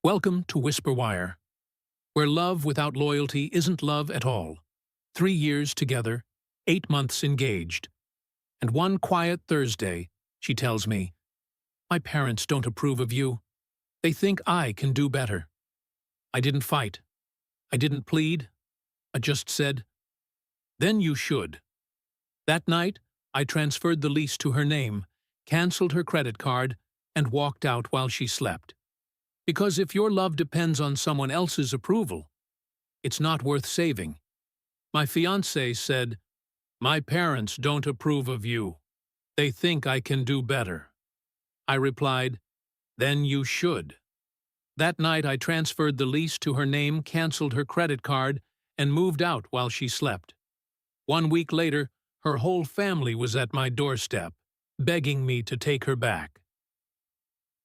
Welcome to Whisper Wire, where love without loyalty isn't love at all. 3 years together, 8 months engaged. And one quiet Thursday, she tells me, "My parents don't approve of you. They think I can do better." I didn't fight. I didn't plead. I just said, "Then you should." That night, I transferred the lease to her name, canceled her credit card, and walked out while she slept. Because if your love depends on someone else's approval, it's not worth saving. My fiancé said, "My parents don't approve of you. They think I can do better." I replied, "Then you should." That night I transferred the lease to her name, canceled her credit card, and moved out while she slept. 1 week later, her whole family was at my doorstep, begging me to take her back.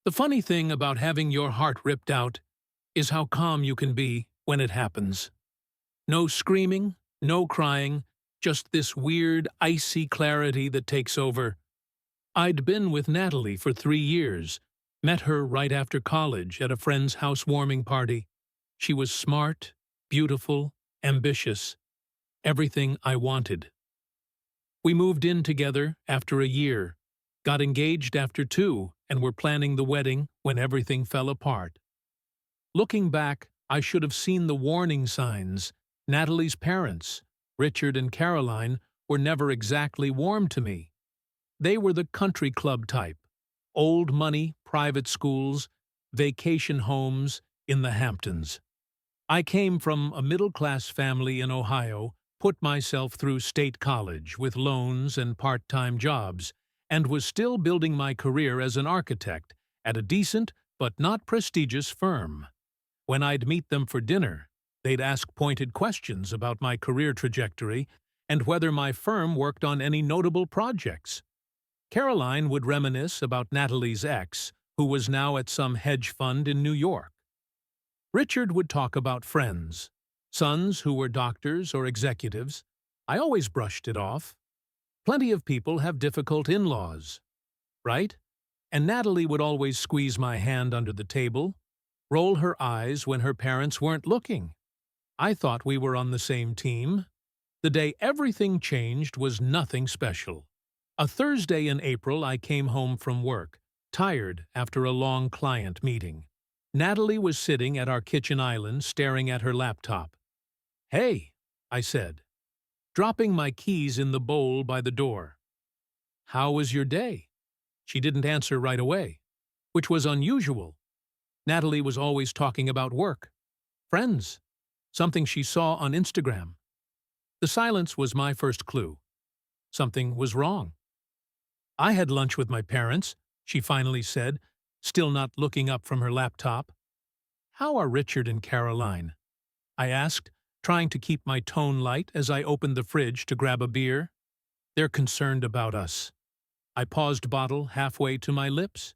The funny thing about having your heart ripped out is how calm you can be when it happens. No screaming, no crying, just this weird, icy clarity that takes over. I'd been with Natalie for 3 years, met her right after college at a friend's housewarming party. She was smart, beautiful, ambitious, everything I wanted. We moved in together after a year, got engaged after 2, and were planning the wedding when everything fell apart. Looking back, I should have seen the warning signs. Natalie's parents, Richard and Caroline, were never exactly warm to me. They were the country club type, old money, private schools, vacation homes in the Hamptons. I came from a middle-class family in Ohio, put myself through state college with loans and part-time jobs, and was still building my career as an architect at a decent but not prestigious firm. When I'd meet them for dinner, they'd ask pointed questions about my career trajectory and whether my firm worked on any notable projects. Caroline would reminisce about Natalie's ex, who was now at some hedge fund in New York. Richard would talk about friends, sons who were doctors or executives. I always brushed it off. Plenty of people have difficult in-laws, right? And Natalie would always squeeze my hand under the table, roll her eyes when her parents weren't looking. I thought we were on the same team. The day everything changed was nothing special. A Thursday in April, I came home from work, tired after a long client meeting. Natalie was sitting at our kitchen island staring at her laptop. "Hey," I said, dropping my keys in the bowl by the door. "How was your day?" She didn't answer right away, which was unusual. Natalie was always talking about work, friends, something she saw on Instagram. The silence was my first clue. Something was wrong. "I had lunch with my parents," she finally said, still not looking up from her laptop. "How are Richard and Caroline?" I asked, trying to keep my tone light as I opened the fridge to grab a beer. "They're concerned about us." I paused bottle halfway to my lips.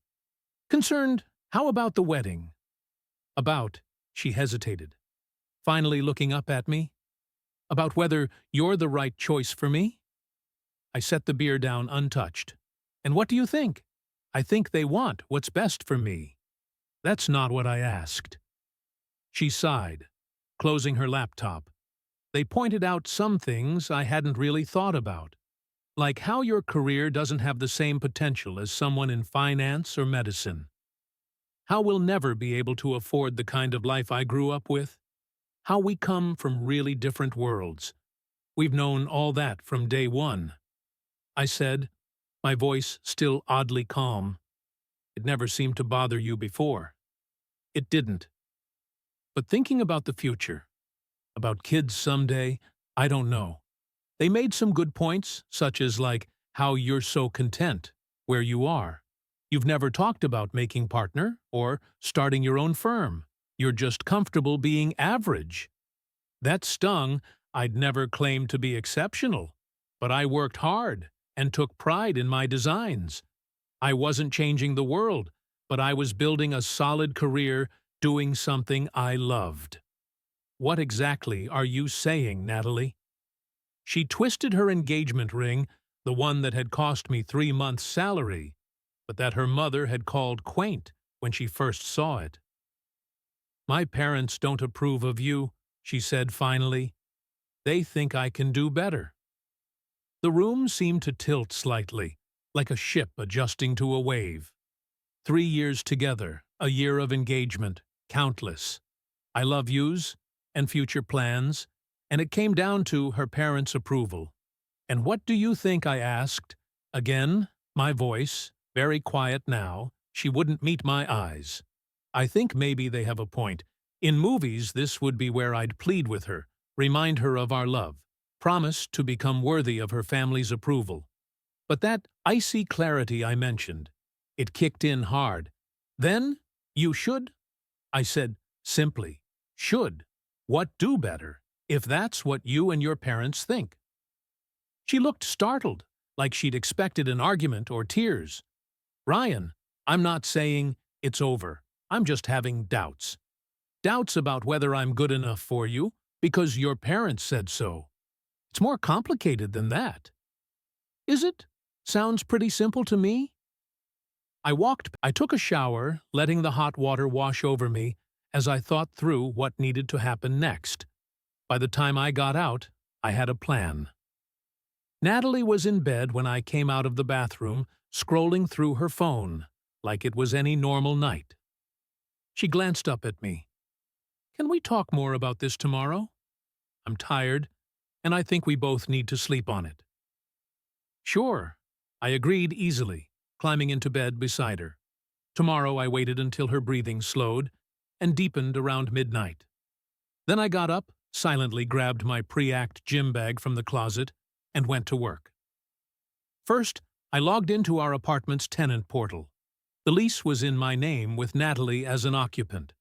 "Concerned? How about the wedding?" "About," she hesitated, finally looking up at me. "About whether you're the right choice for me?" I set the beer down untouched. "And what do you think?" "I think they want what's best for me." "That's not what I asked." She sighed, closing her laptop. "They pointed out some things I hadn't really thought about, like how your career doesn't have the same potential as someone in finance or medicine. How we'll never be able to afford the kind of life I grew up with. How we come from really different worlds. We've known all that from day one." I said, my voice still oddly calm. "It never seemed to bother you before." It didn't. But thinking about the future, about kids someday, I don't know. They made some good points, such as how you're so content where you are. You've never talked about making partner or starting your own firm. You're just comfortable being average. That stung. I'd never claimed to be exceptional, but I worked hard and took pride in my designs. I wasn't changing the world, but I was building a solid career doing something I loved. "What exactly are you saying, Natalie?" She twisted her engagement ring, the one that had cost me 3 months' salary, but that her mother had called quaint when she first saw it. My parents don't approve of you, she said finally. They think I can do better. The room seemed to tilt slightly, like a ship adjusting to a wave. 3 years together, a year of engagement, countless. I love yous and future plans, and it came down to her parents' approval. And what do you think, I asked? Again, my voice, very quiet now, she wouldn't meet my eyes. I think maybe they have a point. In movies, this would be where I'd plead with her, remind her of our love, promise to become worthy of her family's approval. But that icy clarity I mentioned, it kicked in hard. Then, you should? I said, simply, should. What do better, if that's what you and your parents think? She looked startled, like she'd expected an argument or tears. Ryan, I'm not saying it's over. I'm just having doubts. Doubts about whether I'm good enough for you, because your parents said so. It's more complicated than that. Is it? Sounds pretty simple to me. I took a shower, letting the hot water wash over me as I thought through what needed to happen next. By the time I got out, I had a plan. Natalie was in bed when I came out of the bathroom, scrolling through her phone, like it was any normal night. She glanced up at me. Can we talk more about this tomorrow? I'm tired, and I think we both need to sleep on it. Sure, I agreed easily, climbing into bed beside her. Tomorrow I waited until her breathing slowed and deepened around midnight. Then I got up, silently grabbed my pre-act gym bag from the closet, and went to work. First, I logged into our apartment's tenant portal. The lease was in my name with Natalie as an occupant.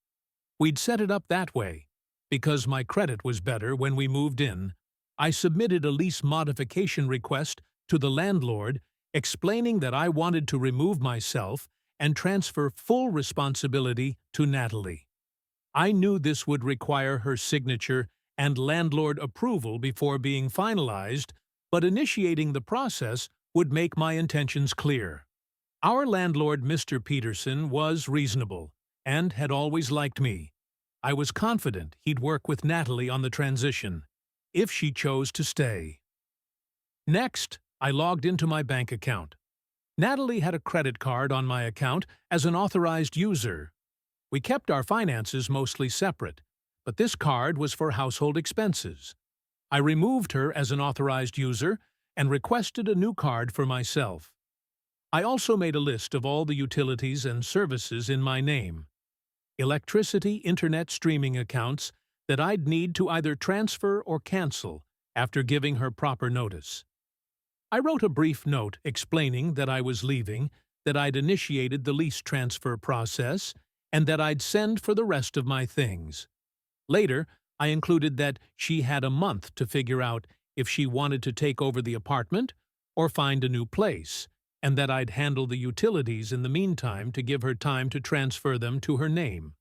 We'd set it up that way. Because my credit was better when we moved in, I submitted a lease modification request to the landlord explaining that I wanted to remove myself and transfer full responsibility to Natalie. I knew this would require her signature and landlord approval before being finalized, but initiating the process would make my intentions clear. Our landlord, Mr. Peterson, was reasonable and had always liked me. I was confident he'd work with Natalie on the transition, if she chose to stay. Next, I logged into my bank account. Natalie had a credit card on my account as an authorized user. We kept our finances mostly separate, but this card was for household expenses. I removed her as an authorized user and requested a new card for myself. I also made a list of all the utilities and services in my name. Electricity, internet streaming accounts that I'd need to either transfer or cancel after giving her proper notice. I wrote a brief note explaining that I was leaving, that I'd initiated the lease transfer process, and that I'd send for the rest of my things. Later, I included that she had a month to figure out if she wanted to take over the apartment or find a new place, and that I'd handle the utilities in the meantime to give her time to transfer them to her name.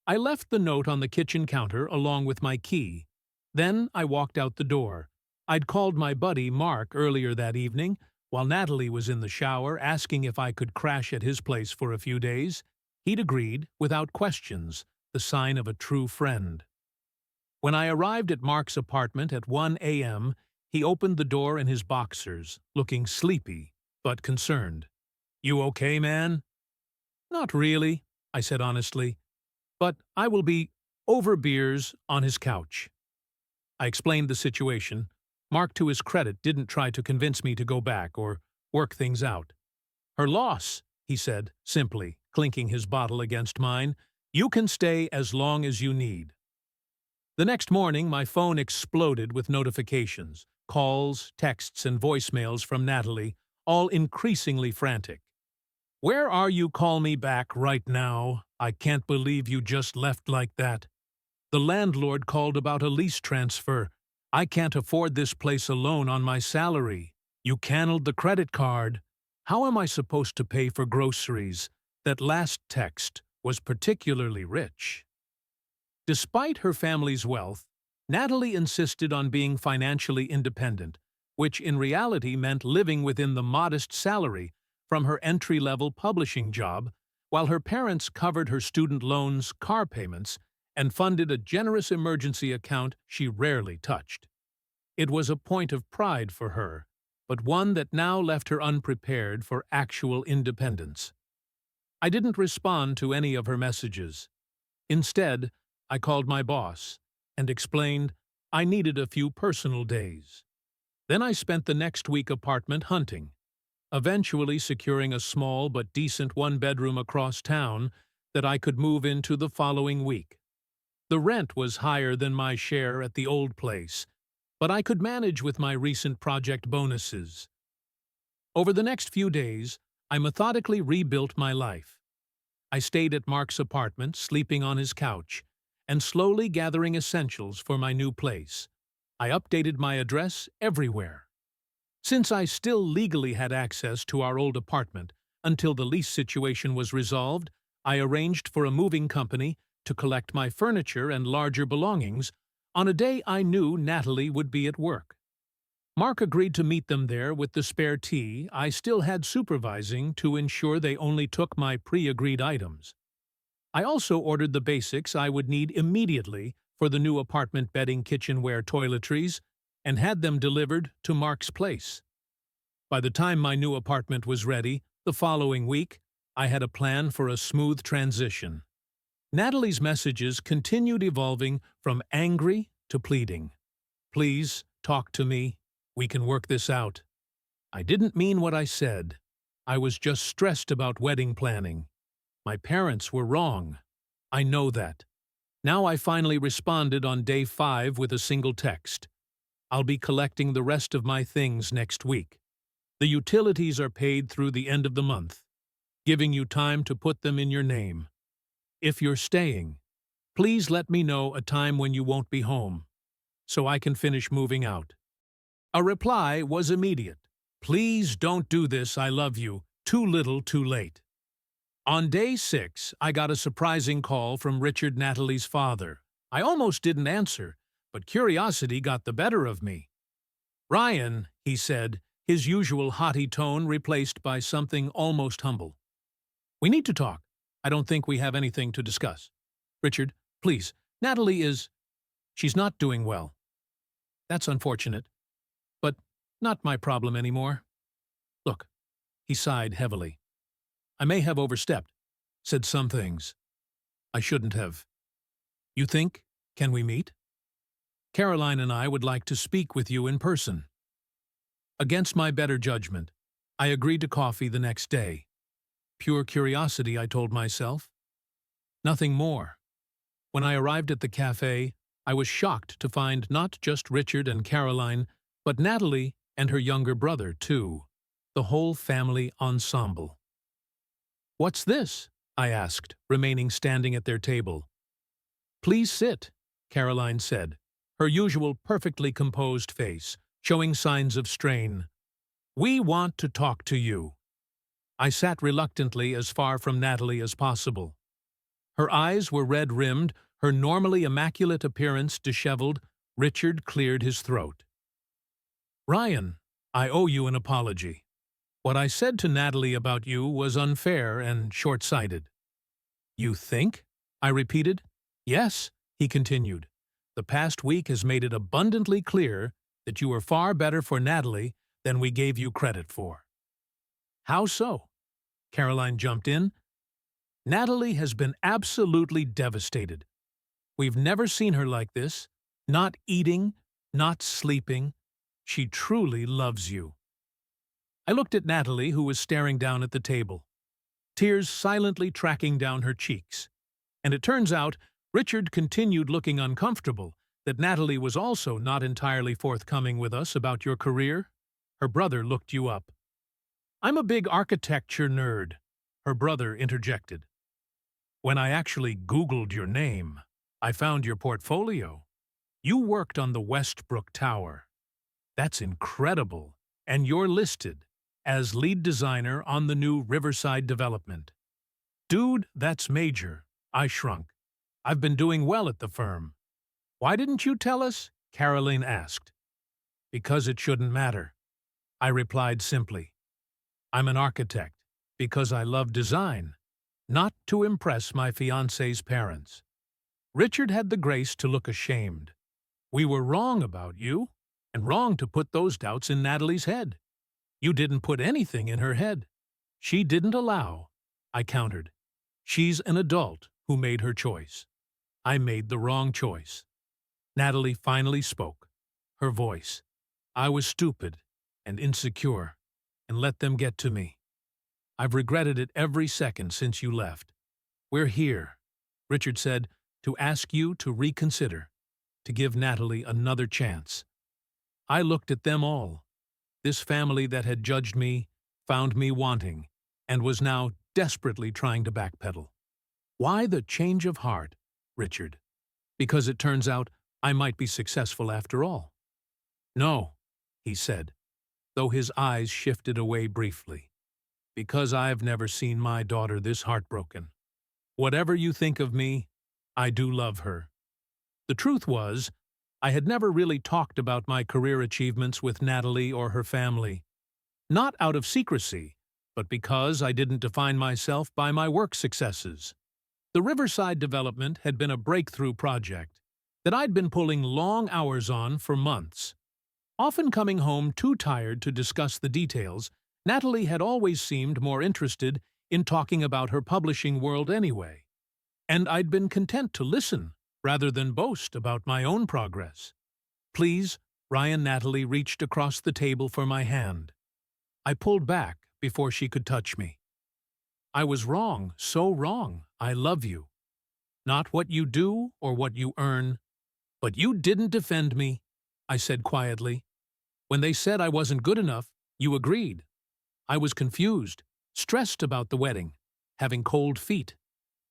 I left the note on the kitchen counter along with my key. Then I walked out the door. I'd called my buddy Mark earlier that evening, while Natalie was in the shower, asking if I could crash at his place for a few days. He'd agreed, without questions, the sign of a true friend. When I arrived at Mark's apartment at 1 a.m., he opened the door in his boxers, looking sleepy, but concerned. "You okay, man?" "Not really," I said honestly, "but I will be over beers on his couch." I explained the situation. Mark, to his credit, didn't try to convince me to go back or work things out. "Her loss," he said, simply, clinking his bottle against mine. "You can stay as long as you need." The next morning, my phone exploded with notifications, calls, texts, and voicemails from Natalie, all increasingly frantic. "Where are you? Call me back right now. I can't believe you just left like that. The landlord called about a lease transfer. I can't afford this place alone on my salary. You canceled the credit card. How am I supposed to pay for groceries? That last text was particularly rich." Despite her family's wealth, Natalie insisted on being financially independent, which in reality meant living within the modest salary from her entry-level publishing job, While her parents covered her student loans, car payments, and funded a generous emergency account she rarely touched. It was a point of pride for her, but one that now left her unprepared for actual independence. I didn't respond to any of her messages. Instead, I called my boss and explained I needed a few personal days. Then I spent the next week apartment hunting, eventually securing a small but decent one-bedroom across town that I could move into the following week. The rent was higher than my share at the old place, but I could manage with my recent project bonuses. Over the next few days, I methodically rebuilt my life. I stayed at Mark's apartment, sleeping on his couch, and slowly gathering essentials for my new place. I updated my address everywhere. Since I still legally had access to our old apartment until the lease situation was resolved, I arranged for a moving company to collect my furniture and larger belongings on a day I knew Natalie would be at work. Mark agreed to meet them there with the spare tea I still had supervising to ensure they only took my pre-agreed items. I also ordered the basics I would need immediately for the new apartment bedding, kitchenware, toiletries, and had them delivered to Mark's place. By the time my new apartment was ready, the following week, I had a plan for a smooth transition. Natalie's messages continued evolving from angry to pleading. Please, talk to me. We can work this out. I didn't mean what I said. I was just stressed about wedding planning. My parents were wrong. I know that. Now I finally responded on day 5 with a single text. I'll be collecting the rest of my things next week. The utilities are paid through the end of the month, giving you time to put them in your name. If you're staying, please let me know a time when you won't be home, so I can finish moving out. A reply was immediate. Please don't do this, I love you. Too little, too late. On day 6, I got a surprising call from Richard, Natalie's father. I almost didn't answer, but curiosity got the better of me. Ryan, he said, his usual haughty tone replaced by something almost humble. We need to talk. I don't think we have anything to discuss. Richard, please, Natalie is... She's not doing well. That's unfortunate, but not my problem anymore. Look, he sighed heavily. I may have overstepped, said some things I shouldn't have. You think, can we meet? Caroline and I would like to speak with you in person. Against my better judgment, I agreed to coffee the next day. Pure curiosity, I told myself. Nothing more. When I arrived at the cafe, I was shocked to find not just Richard and Caroline, but Natalie and her younger brother, too. The whole family ensemble. What's this? I asked, remaining standing at their table. Please sit, Caroline said, her usual perfectly composed face showing signs of strain. We want to talk to you. I sat reluctantly as far from Natalie as possible. Her eyes were red-rimmed, her normally immaculate appearance disheveled. Richard cleared his throat. Ryan, I owe you an apology. What I said to Natalie about you was unfair and short-sighted. You think? I repeated. Yes, he continued. The past week has made it abundantly clear that you are far better for Natalie than we gave you credit for. How so? Caroline jumped in. Natalie has been absolutely devastated. We've never seen her like this, not eating, not sleeping. She truly loves you. I looked at Natalie, who was staring down at the table, tears silently tracking down her cheeks. And it turns out Richard continued looking uncomfortable, that Natalie was also not entirely forthcoming with us about your career. Her brother looked you up. I'm a big architecture nerd, her brother interjected. When I actually Googled your name, I found your portfolio. You worked on the Westbrook Tower. That's incredible, and you're listed as lead designer on the new Riverside development. Dude, that's major. I shrunk. I've been doing well at the firm. Why didn't you tell us? Caroline asked. Because it shouldn't matter. I replied simply. I'm an architect because I love design, not to impress my fiancé's parents. Richard had the grace to look ashamed. We were wrong about you, and wrong to put those doubts in Natalie's head. You didn't put anything in her head. She didn't allow, I countered. She's an adult who made her choice. I made the wrong choice. Natalie finally spoke. Her voice. I was stupid and insecure, and let them get to me. I've regretted it every second since you left. We're here, Richard said, to ask you to reconsider, to give Natalie another chance. I looked at them all. This family that had judged me, found me wanting, and was now desperately trying to backpedal. Why the change of heart, Richard? Because it turns out I might be successful after all. No, he said, though his eyes shifted away briefly. Because I've never seen my daughter this heartbroken. Whatever you think of me, I do love her. The truth was, I had never really talked about my career achievements with Natalie or her family. Not out of secrecy, but because I didn't define myself by my work successes. The Riverside development had been a breakthrough project that I'd been pulling long hours on for months. Often coming home too tired to discuss the details, Natalie had always seemed more interested in talking about her publishing world anyway. And I'd been content to listen rather than boast about my own progress. Please, Natalie reached across the table for my hand. I pulled back before she could touch me. I was wrong, so wrong. I love you. Not what you do or what you earn. But you didn't defend me, I said quietly. When they said I wasn't good enough, you agreed. I was confused, stressed about the wedding, having cold feet.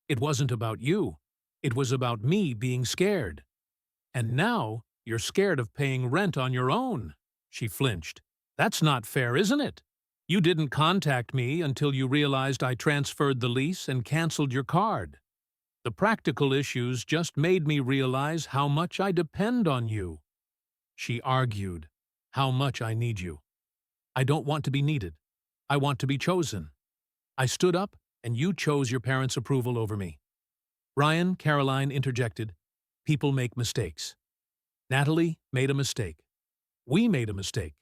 It wasn't about you. It was about me being scared. And now you're scared of paying rent on your own, she flinched. That's not fair, isn't it? You didn't contact me until you realized I transferred the lease and canceled your card. The practical issues just made me realize how much I depend on you. She argued, how much I need you. I don't want to be needed. I want to be chosen. I stood up, and you chose your parents' approval over me. Caroline interjected, people make mistakes. Natalie made a mistake. We made a mistake.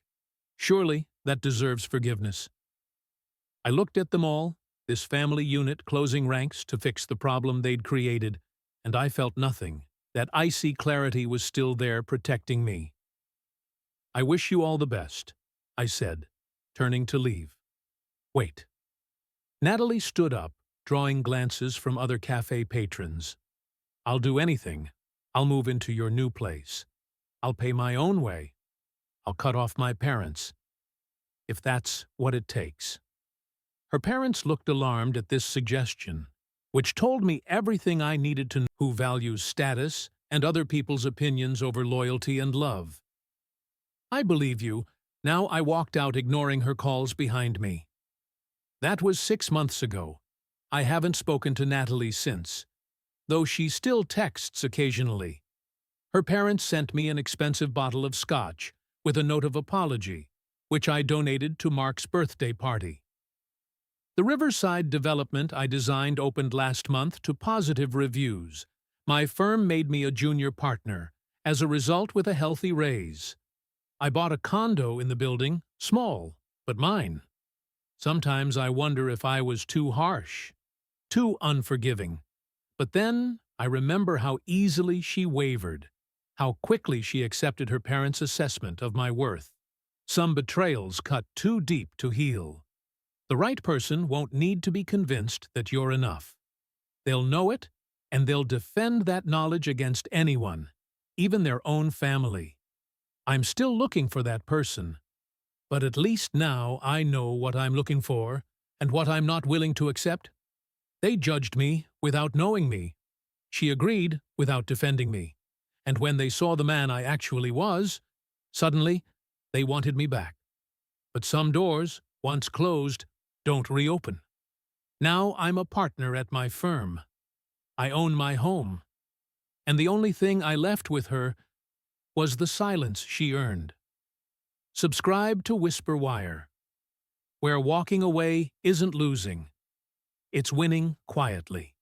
Surely that deserves forgiveness. I looked at them all, this family unit closing ranks to fix the problem they'd created, and I felt nothing. That icy clarity was still there protecting me. I wish you all the best, I said, turning to leave. Wait. Natalie stood up, drawing glances from other cafe patrons. I'll do anything. I'll move into your new place. I'll pay my own way. I'll cut off my parents. If that's what it takes. Her parents looked alarmed at this suggestion, which told me everything I needed to know who values status and other people's opinions over loyalty and love. I believe you. Now I walked out ignoring her calls behind me. That was 6 months ago. I haven't spoken to Natalie since, though she still texts occasionally. Her parents sent me an expensive bottle of scotch with a note of apology, which I donated to Mark's birthday party. The Riverside development I designed opened last month to positive reviews. My firm made me a junior partner, as a result with a healthy raise. I bought a condo in the building, small, but mine. Sometimes I wonder if I was too harsh, too unforgiving. But then I remember how easily she wavered, how quickly she accepted her parents' assessment of my worth. Some betrayals cut too deep to heal. The right person won't need to be convinced that you're enough. They'll know it, and they'll defend that knowledge against anyone, even their own family. I'm still looking for that person, but at least now I know what I'm looking for and what I'm not willing to accept. They judged me without knowing me. She agreed without defending me. And when they saw the man I actually was, suddenly they wanted me back. But some doors, once closed, don't reopen. Now I'm a partner at my firm. I own my home. And the only thing I left with her was the silence she earned. Subscribe to Whisper Wire, where walking away isn't losing, It's winning quietly.